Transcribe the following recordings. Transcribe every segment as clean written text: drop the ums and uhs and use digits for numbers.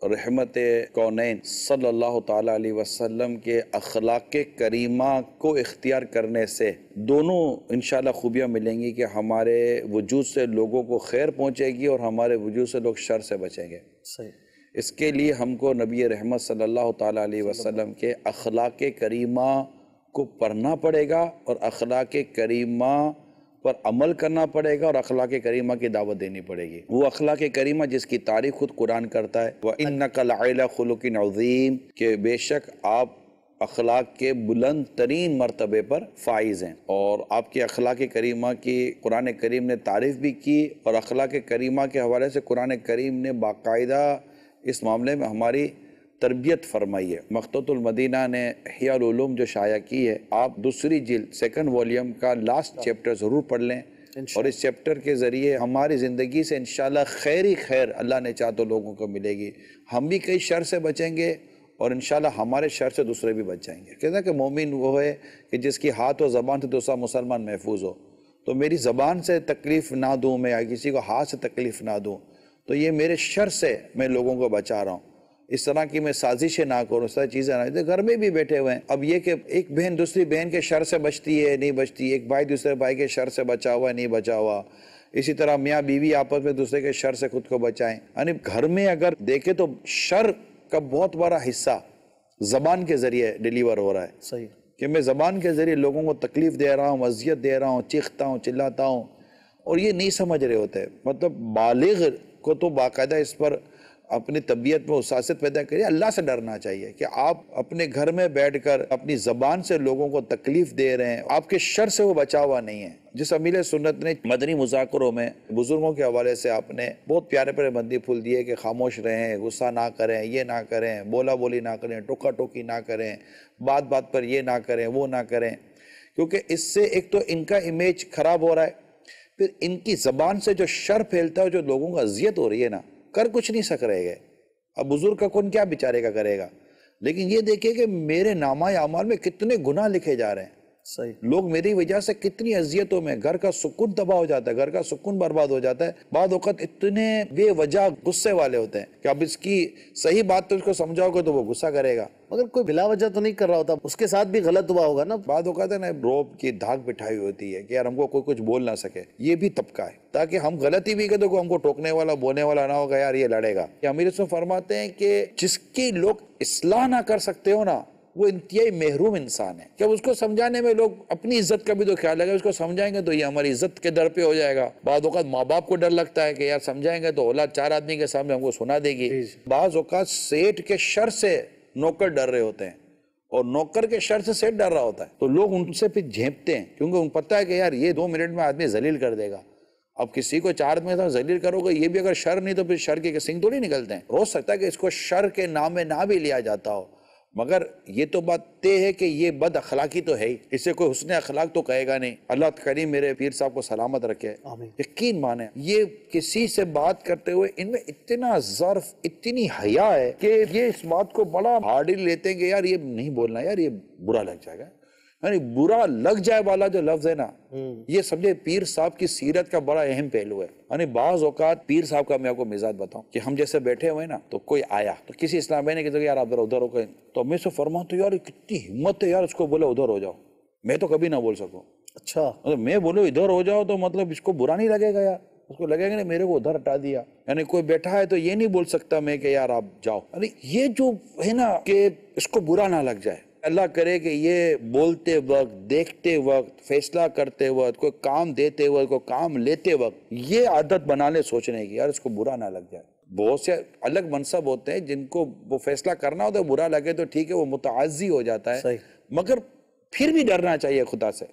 रहमत कौनैन सल्लल्लाहु ताला अलैहि वसल्लम के अखलाक करीमा को इख्तियार करने से दोनों इंशाल्लाह खूबियाँ मिलेंगी कि हमारे वजूद से लोगों को खैर पहुँचेगी और हमारे वजूद से लोग शर से बचेंगे। सही। इसके लिए हमको नबी रहमत सल्लल्लाहु ताला अलैहि वसल्लम के अखलाक करीमा को पढ़ना पड़ेगा और अखलाक करीमा पर अमल करना पड़ेगा और अखलाक करीमा की दावत देनी पड़ेगी। वो अखलाक करीमा जिसकी तारीफ खुद कुरान करता है, व इन्नका लअला खुलुकिन अज़ीम, के बेशक आप अखलाक के बुलंद तरीन मर्तबे पर फाइज हैं। और आपकी अखलाक करीमा की कुरान करीम ने तारीफ भी की और अखलाक करीमा के हवाले से कुरान करीम ने बाकायदा इस मामले में हमारी तरबियत फरमाई है। मख्तूतुल मदीना ने इहयाउल उलूम जो शाया की है, आप दूसरी जिल्द 2nd वॉल्यूम का लास्ट चैप्टर ज़रूर पढ़ लें और इस चैप्टर के ज़रिए हमारी ज़िंदगी से इंशाल्लाह खैर ही खैर अल्लाह ने चाह तो लोगों को मिलेगी। हम भी कई शर से बचेंगे और इंशाल्लाह हमारे शर से दूसरे भी बच जाएंगे। कहते हैं कि मोमिन वो है कि जिसकी हाथ और ज़बान से दूसरा मुसलमान महफूज हो। तो मेरी ज़बान से तकलीफ़ ना दूँ मैं, या किसी को हाथ से तकलीफ़ ना दूँ, तो ये मेरे शर से मैं लोगों को बचा रहा हूँ। इस तरह की मैं साजिशें ना करूँ, इस तरह चीज़ें ना। घर में भी बैठे हुए हैं, अब ये कि एक बहन दूसरी बहन के शर से बचती है नहीं बचती, एक भाई दूसरे भाई के शर से बचा हुआ नहीं बचा हुआ, इसी तरह मियाँ बीवी आपस में दूसरे के शर से खुद को बचाएं। यानी घर में अगर देखें तो शर का बहुत बड़ा हिस्सा ज़बान के ज़रिए डिलीवर हो रहा है। सही कि मैं ज़बान के ज़रिए लोगों को तकलीफ़ दे रहा हूँ, अज़ियत दे रहा हूँ, चीखता हूँ, चिल्लाता हूँ, और ये नहीं समझ रहे होते। मतलब बालिग़ को तो बाकायदा इस पर अपनी तबीयत में उसासियत पैदा करिए। अल्लाह से डरना चाहिए कि आप अपने घर में बैठकर अपनी ज़बान से लोगों को तकलीफ़ दे रहे हैं, आपके शर से वो बचा हुआ नहीं है। जिस अमीर सुन्नत ने मदनी मुज़ाकरों में बुज़ुर्गों के हवाले से आपने बहुत प्यारे प्यारे बंदी फूल दिए कि खामोश रहें, गुस्सा ना करें, ये ना करें, बोला बोली ना करें, टोका टोकी ना करें, बात बात पर ये ना करें, वो ना करें, क्योंकि इससे एक तो इनका इमेज ख़राब हो रहा है, फिर इनकी ज़बान से जो शर फैलता है, जो लोगों को अजियत हो रही है ना, कर कुछ नहीं सक रहे। अब बुजुर्ग का कौन क्या बेचारे का करेगा, लेकिन ये देखिए कि मेरे नामा अमाल में कितने गुनाह लिखे जा रहे हैं। सही। लोग मेरी वजह से कितनी अजियतों में, घर का सुकून तबाह हो जाता है, घर का सुकून बर्बाद हो जाता है। बाद वक़्त इतने बेवजह गुस्से वाले होते हैं कि अब इसकी सही बात तो उसको समझाओगे तो वो गुस्सा करेगा, मगर कोई बिला वजह तो नहीं कर रहा होता, उसके साथ भी गलत हुआ होगा ना। बाद वक़्त है ना रोब की धाक बिठाई होती है कि यार हमको कोई कुछ बोल ना सके। ये भी तबका है ताकि हम गलती भी करें तो हमको टोकने वाला बोलने वाला ना होगा, यार ये लड़ेगा। अमीर इसमें फरमाते हैं कि जिसकी लोग इस्लाह ना कर सकते हो ना, वो इंतहाई महरूम इंसान है। जब उसको समझाने में लोग अपनी इज्जत का भी तो ख्याल रखें, उसको समझाएंगे तो ये हमारी इज्जत के दर पे हो जाएगा। बाद औक़ात माँ बाप को डर लगता है कि यार समझाएंगे तो औलाद 4 आदमी के सामने हमको सुना देगी। बाद औक़ात सेठ के शर से नौकर डर रहे होते हैं और नौकर के शर से सेठ डर रहा होता है, तो लोग उनसे फिर झेपते हैं, क्योंकि उनको पता है कि यार ये 2 मिनट में आदमी जलील कर देगा। अब किसी को 4 आदमी के साथ जलील करोगे, ये भी अगर शर नहीं तो फिर शर के सिंग थोड़ी निकलते हैं। हो सकता है कि इसको शर के नाम में ना भी लिया जाता हो, मगर ये तो बात तय है कि ये बद अखलाकी तो है ही, इसे कोई हुस्न अखलाक तो कहेगा नहीं। अल्लाह करीम मेरे पीर साहब को सलामत रखे, यकीन माने ये किसी से बात करते हुए इनमें इतना ज़र्फ, इतनी हया है कि ये इस बात को बड़ा हार्डली लेते हैं कि यार ये नहीं बोलना, यार ये बुरा लग जाएगा। यानी बुरा लग जाए वाला जो लफ्ज है ना, ये समझे पीर साहब की सीरत का बड़ा अहम पहलू है। यानी बाज़ औक़ात पीर साहब का मैं आपको मिजाज बताऊं कि हम जैसे बैठे हुए ना, तो कोई आया तो किसी इस्लाम भाई ने कहा यार आप उधर हो गए, तो मैं से फरमाऊं तो यार कितनी हिम्मत है यार, उसको बोले उधर हो जाओ। मैं तो कभी ना बोल सकूं। अच्छा, मतलब मैं बोलो इधर हो जाओ तो मतलब इसको बुरा नहीं लगेगा यार, उसको लगेगा नहीं मेरे को उधर हटा दिया। यानी कोई बैठा है तो ये नहीं बोल सकता मैं कि यार आप जाओ। यानी ये जो है ना कि इसको बुरा ना लग जाए। अल्लाह करे कि ये बोलते वक्त, देखते वक्त, फैसला करते वक्त, कोई काम देते वक्त, कोई काम लेते वक्त ये आदत बना ले सोचने की, यार इसको बुरा ना लग जाए। बहुत से अलग मनसब होते हैं जिनको वो फैसला करना होता है, बुरा लगे तो ठीक है, वो मुतअज़्ज़ी हो जाता है, मगर फिर भी डरना चाहिए खुदा से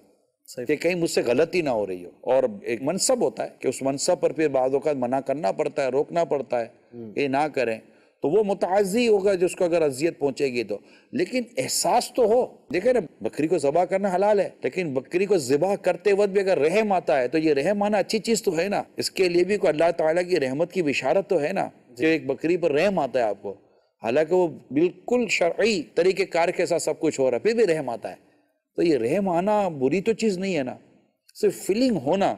कि कहीं मुझसे गलती ना हो रही हो। और एक मनसब होता है कि उस मनसब पर फिर बाद औक़ात मना करना पड़ता है, रोकना पड़ता है, ये ना करें, तो वो मुतअज़्ज़ी होगा जिसको अगर अजियत पहुंचेगी तो। लेकिन एहसास तो हो, देखे ना बकरी को ज़बा करना हलाल है, लेकिन बकरी को ज़बा करते वक्त भी अगर रहम आता है तो ये रहम आना अच्छी चीज़ तो है ना। इसके लिए भी कोई अल्लाह ताला की रहमत की बिशारत तो है ना कि एक बकरी पर रहम आता है आपको, हालांकि वो बिल्कुल शरई तरीके कार के साथ सब कुछ हो रहा है, फिर भी रहम आता है। तो ये रहम आना बुरी तो चीज़ नहीं है ना, सिर्फ फीलिंग होना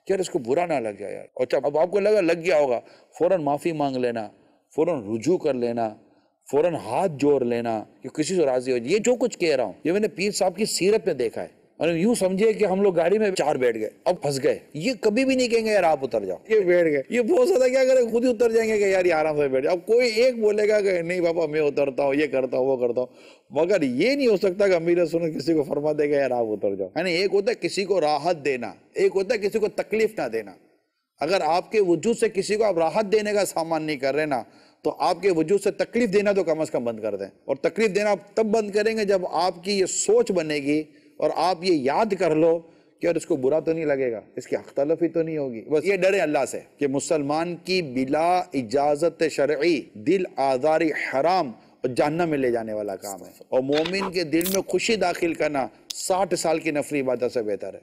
कि यार इसको बुरा ना लग जाए यार। अच्छा, अब आपको लगा लग गया होगा, फौरन माफ़ी मांग लेना, फौरन रुजू कर लेना, फौरन हाथ जोड़ लेना कि किसी से राजी हो। ये जो कुछ कह रहा हूँ ये मैंने पीर साहब की सीरत में देखा है। और यूं समझिए कि हम लोग गाड़ी में 4 बैठ गए, अब फंस गए, ये कभी भी नहीं कहेंगे यार आप उतर जाओ, ये बैठ गए, ये बहुत ज्यादा क्या करें, खुद ही उतर जाएंगे कि यार ये आराम से बैठ जाओ। अब कोई एक बोलेगा कि नहीं बाबा मैं उतरता हूँ, ये करता हूँ, वो करता हूँ, मगर ये नहीं हो सकता कि अमीर सुन किसी को फरमा देगा यार आप उतर जाओ, है ना। एक होता है किसी को राहत देना, एक होता है किसी को तकलीफ ना देना। अगर आपके वजूद से किसी को आप राहत देने का सामान नहीं कर रहे ना, तो आपके वजूद से तकलीफ देना तो कम से कम बंद कर दें। और तकलीफ देना आप तब बंद करेंगे जब आपकी ये सोच बनेगी और आप ये याद कर लो कि यार इसको बुरा तो नहीं लगेगा, इसकी हक तलफी तो नहीं होगी। बस ये डरे अल्लाह से कि मुसलमान की बिला इजाजत शरई दिल आज़ारी हराम और जहन्नम में ले जाने वाला काम है। और मोमिन के दिल में खुशी दाखिल करना 60 साल की नफली इबादत से बेहतर है।